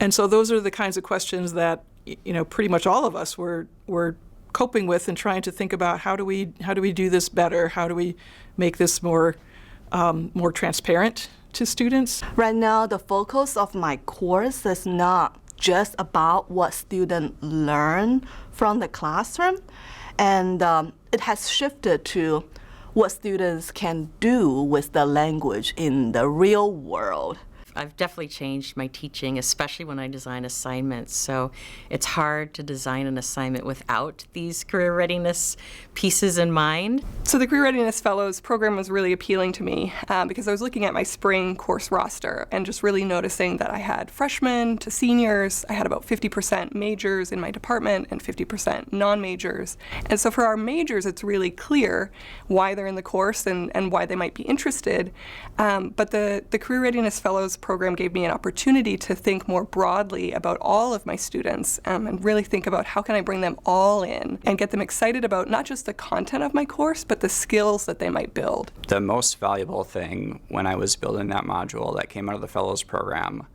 And so those are the kinds of questions that, pretty much all of us were coping with and trying to think about how do we do this better? How do we make this more transparent to students? Right now, the focus of my course is not just about what students learn from the classroom, and it has shifted to what students can do with the language in the real world. I've definitely changed my teaching, especially when I design assignments. So it's hard to design an assignment without these career readiness pieces in mind. So the Career Readiness Fellows Program was really appealing to me because I was looking at my spring course roster and just really noticing that I had freshmen to seniors. I had about 50% majors in my department and 50% non-majors. And so for our majors, it's really clear why they're in the course and why they might be interested. But the Career Readiness Fellows Program gave me an opportunity to think more broadly about all of my students and really think about how can I bring them all in and get them excited about not just the content of my course, but the skills that they might build. The most valuable thing when I was building that module that came out of the Fellows Program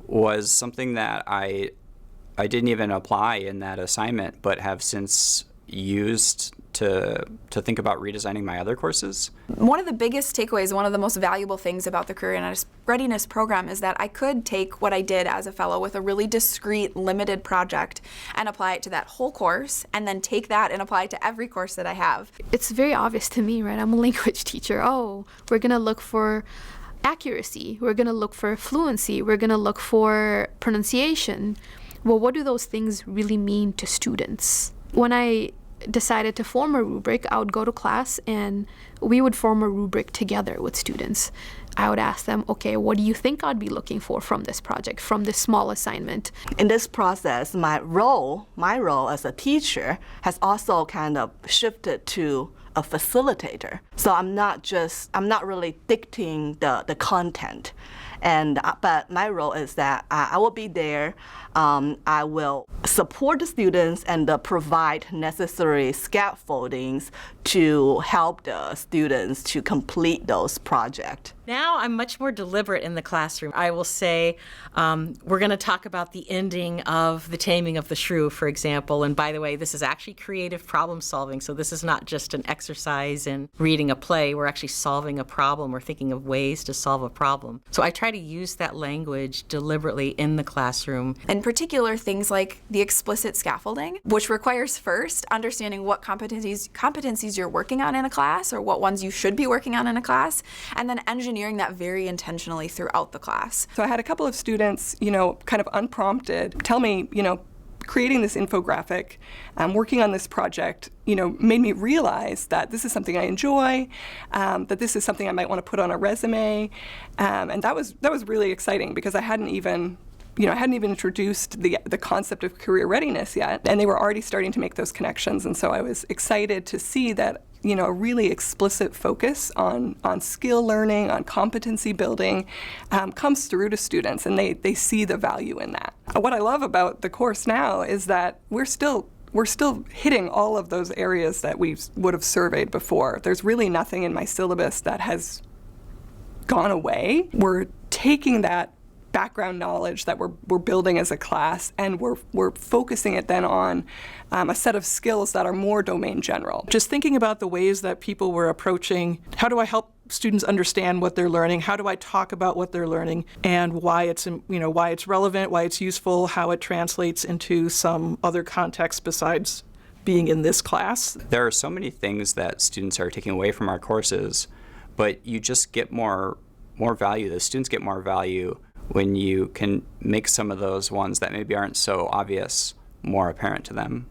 was something that I didn't even apply in that assignment, but have since used to think about redesigning my other courses. One of the biggest takeaways, one of the most valuable things about the Career Readiness Program is that I could take what I did as a fellow with a really discrete, limited project and apply it to that whole course, and then take that and apply it to every course that I have. It's very obvious to me, right? I'm a language teacher. Oh, we're going to look for accuracy. We're going to look for fluency. We're going to look for pronunciation. Well, what do those things really mean to students? When I decided to form a rubric, I would go to class and we would form a rubric together with students. I would ask them, okay, what do you think I'd be looking for from this project, from this small assignment? In this process, my role as a teacher has also kind of shifted to a facilitator. So I'm not really dictating the content. But my role is that I will be there. I will support the students and provide necessary scaffoldings to help the students to complete those projects. Now I'm much more deliberate in the classroom. I will say we're going to talk about the ending of The Taming of the Shrew, for example. And by the way, this is actually creative problem solving. So this is not just an exercise in reading a play. We're actually solving a problem. We're thinking of ways to solve a problem. So I try to use that language deliberately in the classroom. In particular, things like the explicit scaffolding, which requires first understanding what competencies you're working on in a class, or what ones you should be working on in a class, and then engineering that very intentionally throughout the class. So I had a couple of students, kind of unprompted, tell me, creating this infographic, working on this project, made me realize that this is something I enjoy, that this is something I might want to put on a resume, and that was really exciting because I hadn't even introduced the concept of career readiness yet, and they were already starting to make those connections, and so I was excited to see that a really explicit focus on skill learning, on competency building comes through to students, and they see the value in that. What I love about the course now is that we're still hitting all of those areas that we would have surveyed before. There's really nothing in my syllabus that has gone away. We're taking that background knowledge that we're building as a class, and we're focusing it then on a set of skills that are more domain general. Just thinking about the ways that people were approaching, how do I help students understand what they're learning? How do I talk about what they're learning and why it's relevant, why it's useful, how it translates into some other context besides being in this class? There are so many things that students are taking away from our courses, but you just get more value. The students get more value when you can make some of those ones that maybe aren't so obvious more apparent to them.